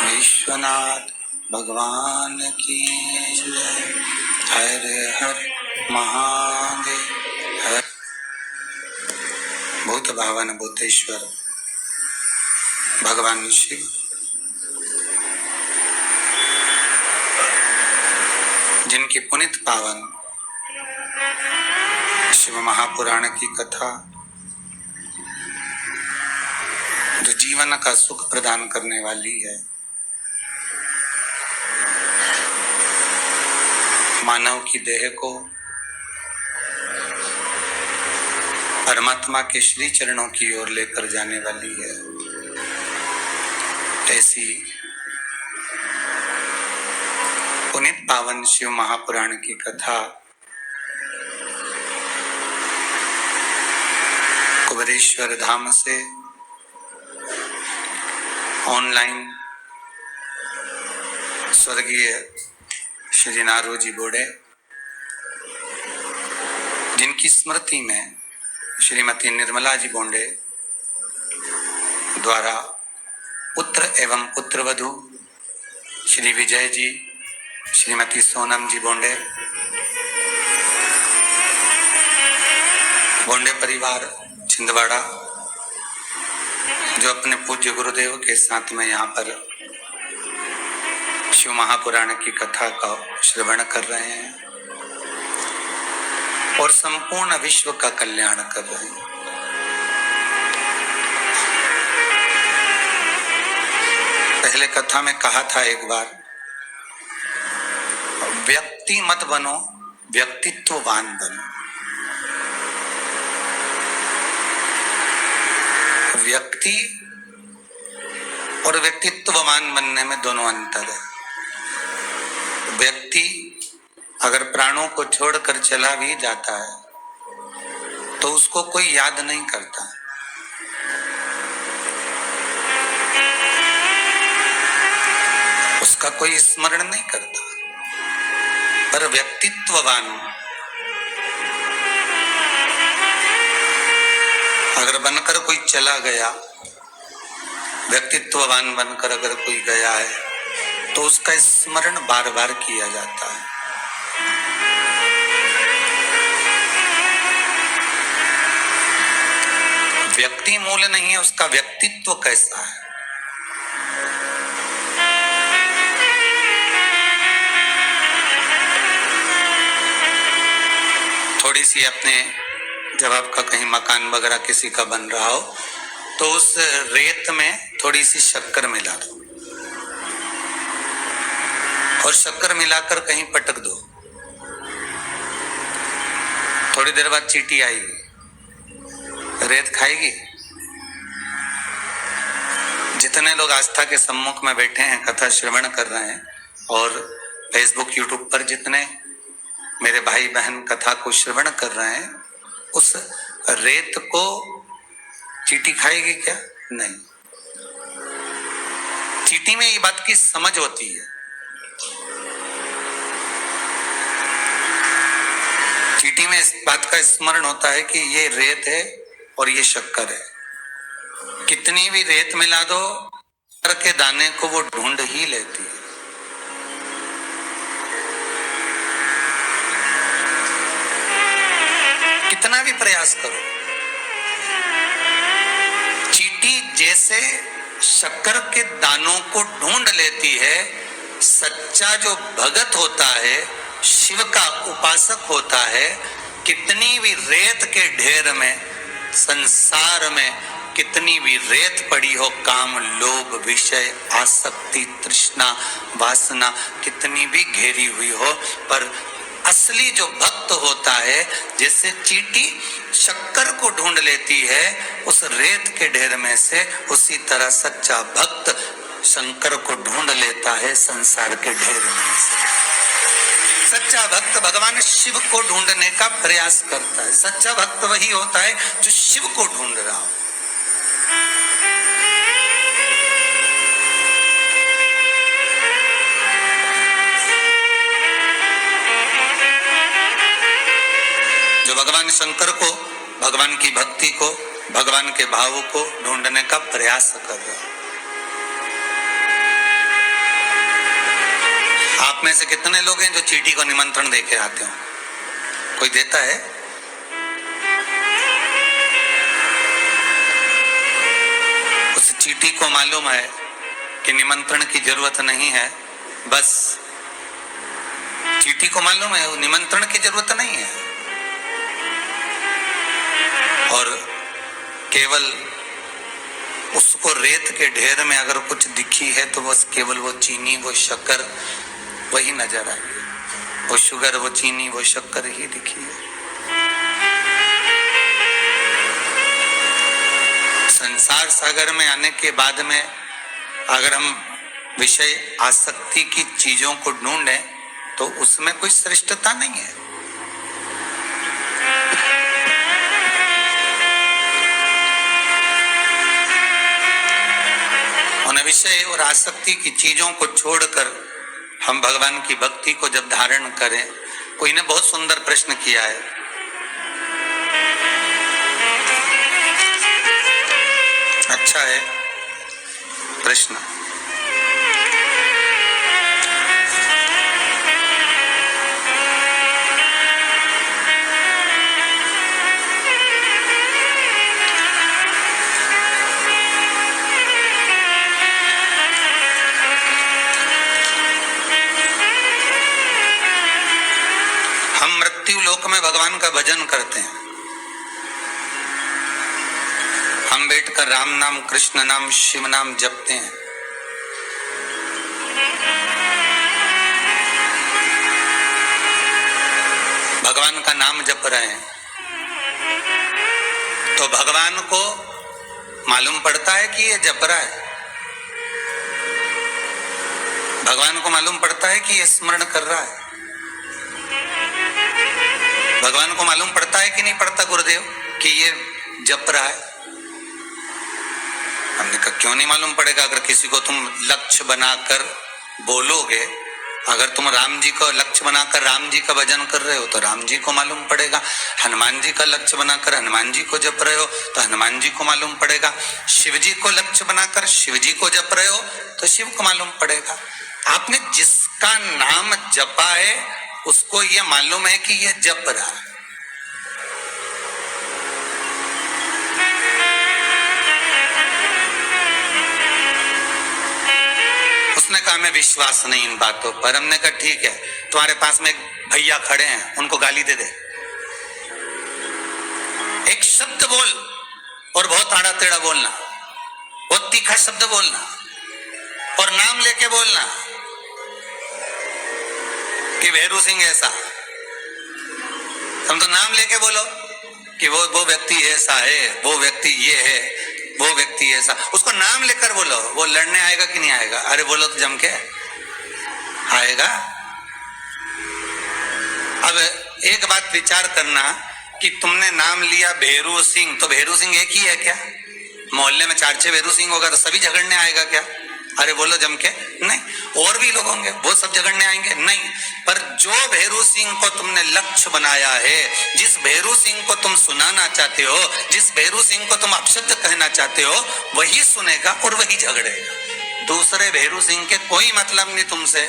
विश्वनाथ भगवान की जय। हर हर महादेव। भूत भावन भूतेश्वर भगवान शिव जिनकी पुनित पावन शिव महापुराण की कथा जो जीवन का सुख प्रदान करने वाली है, मानव की देह को परमात्मा के श्री चरणों की ओर लेकर जाने वाली है, ऐसी पुनित पावन शिव महापुराण की कथा कुबेरेश्वर धाम से ऑनलाइन स्वर्गीय श्री नारोजी बोड़े, जिनकी स्मृति में श्रीमती निर्मला जी बोंडे द्वारा पुत्र एवं पुत्रवधू श्री विजय जी, श्रीमती सोनम जी बोंडे, बोंडे परिवार छिंदवाड़ा, जो अपने पूज्य गुरुदेव के साथ में यहाँ पर शिव महापुराण की कथा का श्रवण कर रहे हैं और संपूर्ण विश्व का कल्याण कर रहे हैं। पहले कथा में कहा था एक बार, व्यक्ति मत बनो, व्यक्तित्ववान बनो। व्यक्ति और व्यक्तित्ववान बनने में दोनों अंतर है। व्यक्ति अगर प्राणों को छोड़कर चला भी जाता है तो उसको कोई याद नहीं करता, उसका कोई स्मरण नहीं करता। पर व्यक्तित्ववान अगर बनकर कोई चला गया, व्यक्तित्ववान बनकर अगर कोई गया है तो उसका स्मरण बार बार किया जाता है। व्यक्ति मूल नहीं है, उसका व्यक्तित्व कैसा है। थोड़ी सी अपने, जब आपका कहीं मकान वगैरह किसी का बन रहा हो तो उस रेत में थोड़ी सी शक्कर मिला दो और शक्कर मिलाकर कहीं पटक दो। थोड़ी देर बाद चींटी आएगी, रेत खाएगी। जितने लोग आस्था के सम्मुख में बैठे हैं, कथा श्रवण कर रहे हैं, और फेसबुक यूट्यूब पर जितने मेरे भाई बहन कथा को श्रवण कर रहे हैं, उस रेत को चींटी खाएगी क्या? नहीं। चींटी में ये बात की समझ होती है। चींटी में इस बात का स्मरण होता है कि ये रेत है और ये शक्कर है। कितनी भी रेत मिला दो, शक्कर के दाने को वो ढूंढ ही लेती है। कितना भी प्रयास करो, चींटी जैसे शक्कर के दानों को ढूंढ लेती है, सच्चा जो भगत होता है, शिव का उपासक होता है, कितनी भी रेत के ढेर में, संसार में कितनी भी रेत पड़ी हो, काम, लोभ, विषय, आसक्ति, तृष्णा, वासना कितनी भी घेरी हुई हो, पर असली जो भक्त होता है, जैसे चींटी शक्कर को ढूंढ लेती है उस रेत के ढेर में से, उसी तरह सच्चा भक्त शंकर को ढूंढ लेता है संसार के ढेर में से। सच्चा भक्त भगवान शिव को ढूंढने का प्रयास करता है। सच्चा भक्त वही होता है जो शिव को ढूंढ रहा हो। जो भगवान शंकर को, भगवान की भक्ति को, भगवान के भाव को ढूंढने का प्रयास कर रहा है। आप में से कितने लोग हैं जो चींटी को निमंत्रण देके आते हो? कोई देता है? उस चींटी को मालूम है कि निमंत्रण की जरूरत नहीं है, बस चींटी को मालूम है निमंत्रण की जरूरत नहीं है, और केवल उसको रेत के ढेर में अगर कुछ दिखी है तो बस केवल वो चीनी, वो शक्कर वही नजर आई है। वो शुगर, वो चीनी, वो शक्कर ही दिखी है। संसार सागर में आने के बाद में अगर हम विषय आसक्ति की चीजों को ढूंढें तो उसमें कोई श्रेष्ठता नहीं है। उन विषय और आसक्ति की चीजों को छोड़कर हम भगवान की भक्ति को जब धारण करें। कोई ने बहुत सुंदर प्रश्न किया है, अच्छा है प्रश्न। लोक में भगवान का भजन करते हैं, हम बैठकर राम नाम, कृष्ण नाम, शिव नाम जपते हैं। भगवान का नाम जप रहे हैं तो भगवान को मालूम पड़ता है कि ये जप रहा है, भगवान को मालूम पड़ता है कि ये स्मरण कर रहा है, भगवान को मालूम पड़ता है कि नहीं पड़ता गुरुदेव कि ये जप रहा है? हमने कहा क्यों नहीं मालूम पड़ेगा? अगर किसी को तुम लक्ष्य बनाकर बोलोगे अगर तुम राम जी को लक्ष्य बनाकर राम जी का भजन कर रहे हो तो राम जी को मालूम पड़ेगा, हनुमान जी का लक्ष्य बनाकर हनुमान जी को जप रहे हो तो हनुमान जी को मालूम पड़ेगा, शिव जी को लक्ष्य बनाकर शिव जी को जप रहे हो तो शिव को मालूम पड़ेगा। आपने जिसका नाम जपा है उसको ये मालूम है कि ये जप रहा है। उसने कहा मैं विश्वास नहीं इन बातों पर। हमने कहा ठीक है, तुम्हारे पास में एक भैया खड़े हैं, उनको गाली दे दे, एक शब्द बोल और बहुत आड़ा टेढ़ा बोलना, बहुत तीखा शब्द बोलना और नाम लेके बोलना कि भैरू सिंह ऐसा। हम तो नाम लेके बोलो कि वो व्यक्ति ऐसा है, वो व्यक्ति ये है, वो व्यक्ति ऐसा, उसको नाम लेकर बोलो। वो लड़ने आएगा कि नहीं आएगा? अरे बोलो तो जम के आएगा। अब एक बात विचार करना कि तुमने नाम लिया भैरू सिंह, तो भैरू सिंह एक ही है क्या? मोहल्ले में 4-6 भैरू सिंह होगा तो सभी झगड़ने आएगा क्या? अरे बोलो जम के, नहीं। और भी लोग होंगे, वो सब झगड़ने आएंगे? नहीं। पर जो भैरू सिंह को तुमने लक्ष्य बनाया है, जिस भैरू सिंह को तुम सुनाना चाहते हो, जिस भैरू सिंह को तुम अपशब्द कहना चाहते हो, वही सुनेगा और वही झगड़ेगा। दूसरे भैरू सिंह के कोई मतलब नहीं तुमसे।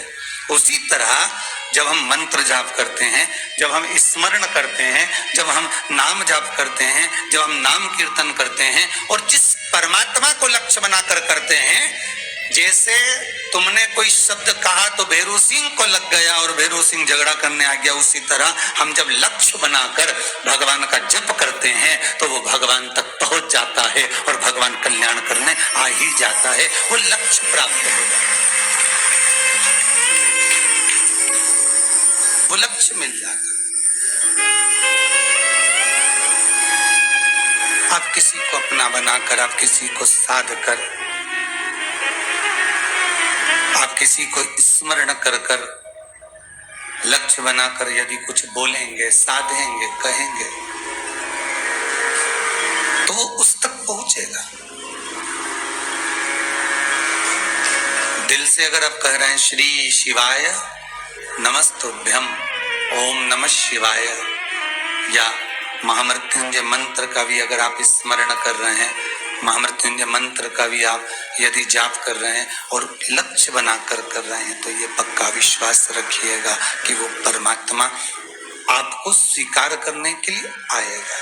उसी तरह जब हम मंत्र जाप करते हैं, जब हम स्मरण करते हैं, जब हम नाम जाप करते हैं, जब हम नाम कीर्तन करते हैं और जिस परमात्मा को लक्ष्य बनाकर करते हैं, जैसे तुमने कोई शब्द कहा तो भैरू सिंह को लग गया और भैरू सिंह झगड़ा करने आ गया, उसी तरह हम जब लक्ष्य बनाकर भगवान का जप करते हैं तो वो भगवान तक पहुंच जाता है और भगवान कल्याण करने आ ही जाता है, वो लक्ष्य प्राप्त होगा, वो लक्ष्य मिल जाता। आप किसी को अपना बनाकर, आप किसी को साध कर, आप किसी को स्मरण कर कर लक्ष्य बनाकर यदि कुछ बोलेंगे, साधेंगे, कहेंगे तो वो उस तक पहुंचेगा। दिल से अगर आप कह रहे हैं श्री शिवाय नमस्तुभ्यम, ओम नमः शिवाय, या महामृत्युंजय मंत्र का भी अगर आप स्मरण कर रहे हैं, महामृत्युंजय मंत्र का भी आप यदि जाप कर रहे हैं और लक्ष्य बनाकर कर रहे हैं, तो ये पक्का विश्वास रखिएगा कि वो परमात्मा आपको स्वीकार करने के लिए आएगा।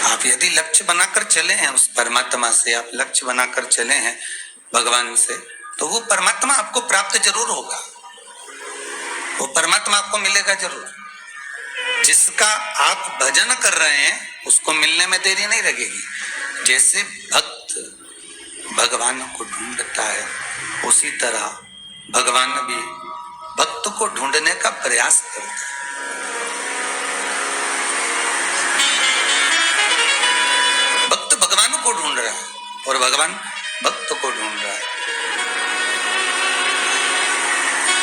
आप यदि लक्ष्य बनाकर चले हैं उस परमात्मा से, आप लक्ष्य बनाकर चले हैं भगवान से, तो वो परमात्मा आपको प्राप्त जरूर होगा, वो परमात्मा आपको मिलेगा जरूर। जिसका आप भजन कर रहे हैं उसको मिलने में देरी नहीं लगेगी। जैसे भक्त भगवान को ढूंढता है, उसी तरह भगवान भी भक्त को ढूंढने का प्रयास करता है। भक्त भगवान को ढूंढ रहा है और भगवान भक्त को ढूंढ रहा है।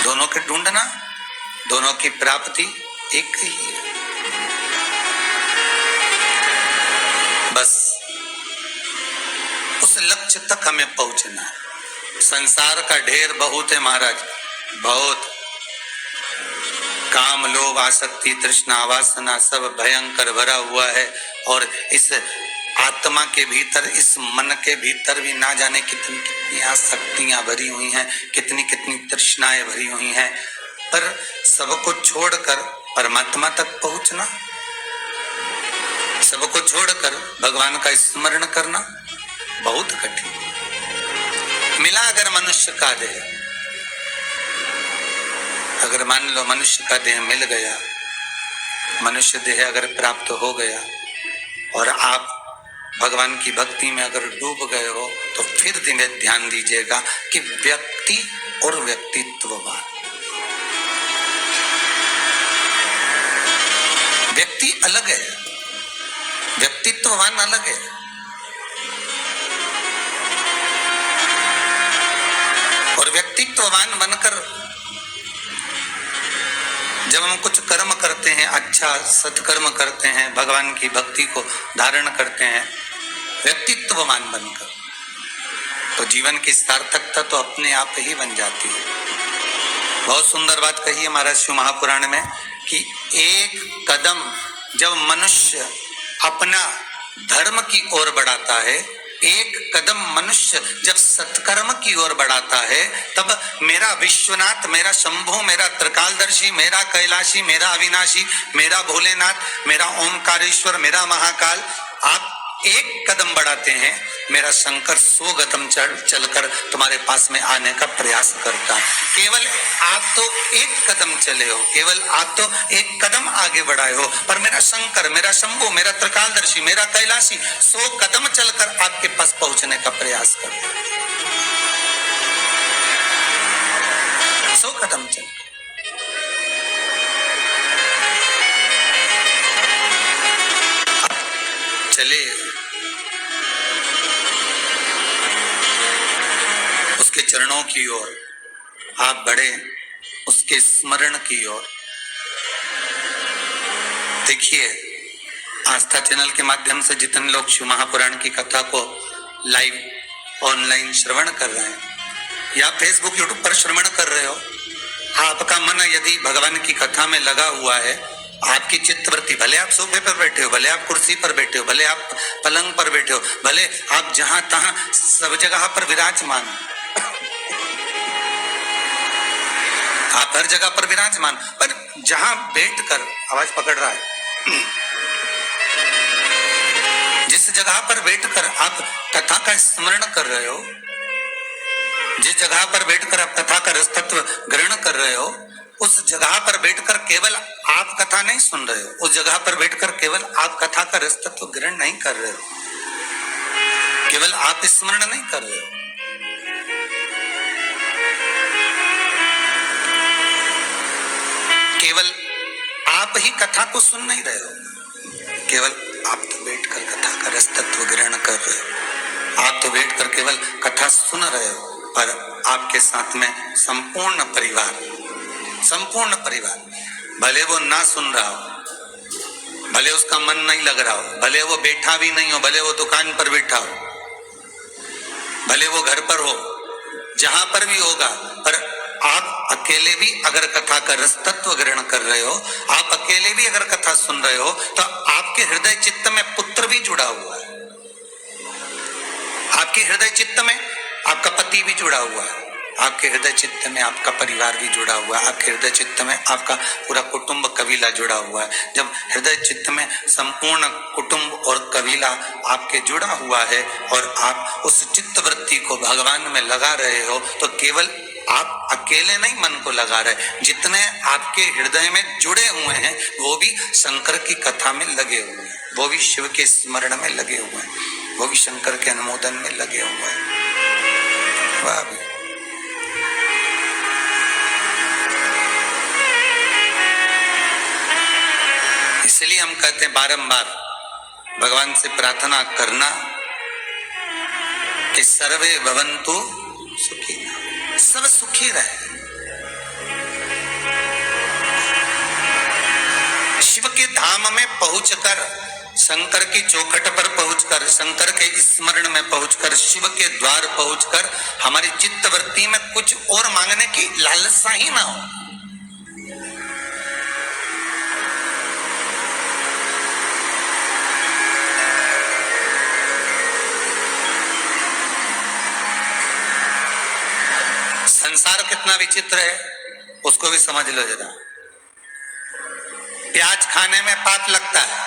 दोनों के ढूंढना, दोनों की प्राप्ति एक ही है। बस उस लक्ष्य तक हमें पहुंचना है। संसार का ढेर बहुत है महाराज, बहुत। काम, लोभ, आसक्ति, तृष्णा, वासना सब भयंकर भरा हुआ है और इस आत्मा के भीतर, इस मन के भीतर भी ना जाने कितनी कितनी आसक्तियां भरी हुई हैं, कितनी कितनी तृष्णाएं भरी हुई हैं। पर सबको छोड़कर परमात्मा तक पहुंचना, सबको छोड़कर भगवान का स्मरण करना बहुत कठिन। मिला अगर मनुष्य का देह, अगर मान लो मनुष्य का देह मिल गया, मनुष्य देह अगर प्राप्त हो गया और आप भगवान की भक्ति में अगर डूब गए हो, तो फिर ध्यान दीजिएगा कि व्यक्ति और व्यक्तित्ववान, व्यक्ति अलग है, व्यक्तित्ववान अलग है। और व्यक्तित्ववान बनकर जब हम कुछ कर्म करते हैं, अच्छा सत्कर्म करते हैं, भगवान की भक्ति को धारण करते हैं, व्यक्तित्ववान बनकर, तो जीवन की सार्थकता तो अपने आप ही बन जाती है। बहुत सुंदर बात कही है महाराज शिव महापुराण में कि एक कदम जब मनुष्य अपना धर्म की ओर बढ़ाता है, एक कदम मनुष्य जब सत्कर्म की ओर बढ़ाता है, तब मेरा विश्वनाथ, मेरा शंभु, मेरा त्रिकालदर्शी, मेरा कैलाशी, मेरा अविनाशी, मेरा भोलेनाथ, मेरा ओमकारेश्वर, मेरा महाकाल, आप एक कदम बढ़ाते हैं, मेरा शंकर 100 कदम चलकर तुम्हारे पास में आने का प्रयास करता है। केवल आप तो एक कदम चले हो, केवल आप तो एक कदम आगे बढ़ाए हो, पर मेरा शंकर, मेरा शंभु, मेरा त्रिकालदर्शी, मेरा कैलाशी 100 कदम चलकर आपके पास पहुंचने का प्रयास करता है। 100 कदम चल चले, उसके चरणों की ओर आप बढ़े, उसके स्मरण की ओर। देखिए, आस्था चैनल के माध्यम से जितने लोग शिव महापुराण की कथा को लाइव ऑनलाइन श्रवण कर रहे हैं या फेसबुक यूट्यूब पर श्रवण कर रहे हो, आपका मन यदि भगवान की कथा में लगा हुआ है, आपकी चित्तवृत्ति, भले आप सोफे पर बैठे हो, भले आप कुर्सी पर बैठे हो, भले आप पलंग पर बैठे हो, भले आप जहां तहां सब जगह पर विराजमान, आप हर जगह पर विराजमान, पर जहां बैठकर, आवाज पकड़ रहा है, जिस जगह पर बैठकर आप कथा का स्मरण कर रहे हो, जिस जगह पर बैठकर आप कथा का रसतत्व ग्रहण कर रहे हो, उस जगह पर बैठकर केवल आप कथा नहीं सुन रहे हो, उस जगह पर बैठकर केवल आप कथा का रसतत्व ग्रहण नहीं कर रहे हो, केवल आप स्मरण नहीं कर रहे हो, केवल आप ही कथा को सुन नहीं रहे हो, केवल आप तो बैठकर कथा का रस तत्व ग्रहण कर रहे हो, आप तो बैठकर केवल कथा सुन रहे हो, पर आपके साथ में संपूर्ण परिवार, भले वो ना सुन रहा हो, भले उसका मन नहीं लग रहा हो, भले वो बैठा भी नहीं हो, भले वो दुकान पर बैठा हो, भले वो घर पर हो, जहां पर भी होगा, पर आप अकेले भी अगर कथा का रस तत्व ग्रहण कर रहे हो, आप अकेले भी अगर कथा सुन रहे हो, तो आपके हृदय चित्त में पुत्र भी जुड़ा हुआ है, आपके हृदय चित्त में आपका पति भी जुड़ा हुआ है, आपके हृदय चित्त में आपका परिवार भी जुड़ा हुआ है, आपके हृदय चित्त में आपका पूरा कुटुंब कबीला जुड़ा हुआ है। जब हृदय चित्त में संपूर्ण कुटुंब और कबीला आपके जुड़ा हुआ है और आप उस चित्त वृत्ति को भगवान में लगा रहे हो, तो केवल आप अकेले नहीं मन को लगा रहे, जितने आपके हृदय में जुड़े हुए हैं वो भी शंकर की कथा में लगे हुए हैं, वो भी शिव के स्मरण में लगे हुए हैं, वो भी शंकर के अनुमोदन में लगे हुए हैं। वाह भी। इसलिए हम कहते हैं बारंबार भगवान से प्रार्थना करना कि सर्वे भवन्तु सुखी, सब सुखी रहे। शिव के धाम में पहुंचकर, शंकर की चौखट पर पहुंचकर, शंकर के स्मरण में पहुंचकर, शिव के द्वार पहुंचकर हमारी चित्तवृत्ति में कुछ और मांगने की लालसा ही ना हो। संसार कितना विचित्र है उसको भी समझ लो जरा। प्याज खाने में पाप लगता है,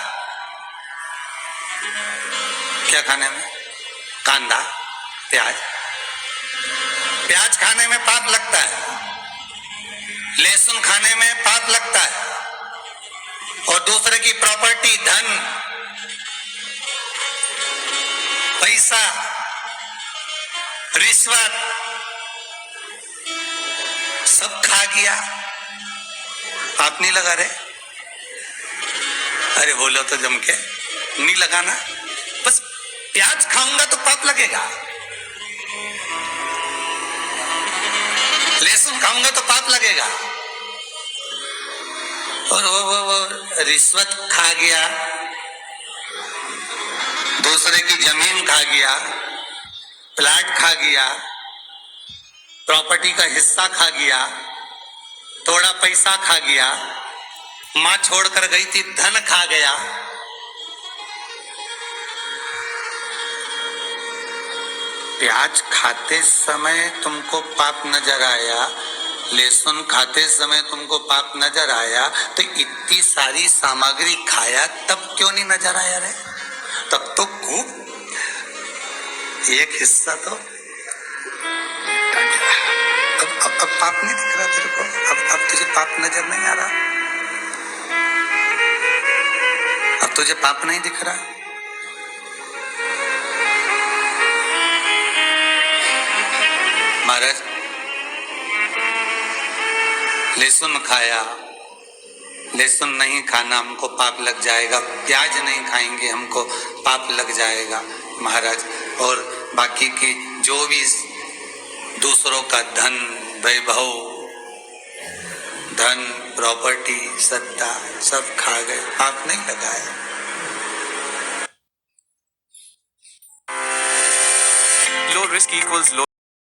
क्या खाने में? कांदा, प्याज। प्याज खाने में पाप लगता है, लहसुन खाने में पाप लगता है, और दूसरे की प्रॉपर्टी, धन, पैसा, रिश्वत सब खा गया, पाप नहीं लगा रहे? अरे बोलो तो जम के, नहीं लगाना, बस प्याज खाऊंगा तो पाप लगेगा, लहसुन खाऊंगा तो पाप लगेगा, और वो रिश्वत खा गया, दूसरे की जमीन खा गया, प्लाट खा गया, प्रॉपर्टी का हिस्सा खा गया, थोड़ा पैसा खा गया, मां छोड़कर गई थी धन खा गया। प्याज खाते समय तुमको पाप नजर आया, लहसुन खाते समय तुमको पाप नजर आया, तो इतनी सारी सामग्री खाया तब क्यों नहीं नजर आया रे? तब तो खूब एक हिस्सा तो अब पाप नहीं दिख रहा तेरे को? अब तुझे पाप नजर नहीं आ रहा? अब तुझे पाप नहीं दिख रहा? महाराज, लहसुन खाया, लहसुन नहीं खाना हमको पाप लग जाएगा, प्याज नहीं खाएंगे हमको पाप लग जाएगा महाराज। और बाकी की जो भी दूसरों का धन, वैभव, धन, प्रॉपर्टी, सत्ता सब खा गए, पाप नहीं लगाया। लो रिस्क इक्वल्स लो।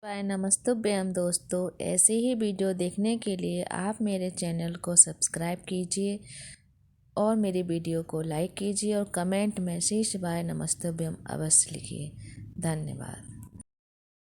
बाय नमस्तुभ्यम दोस्तों, ऐसे ही वीडियो देखने के लिए आप मेरे चैनल को सब्सक्राइब कीजिए और मेरी वीडियो को लाइक कीजिए और कमेंट में शीश बाय नमस्तुभ्यम अवश्य लिखिए। धन्यवाद।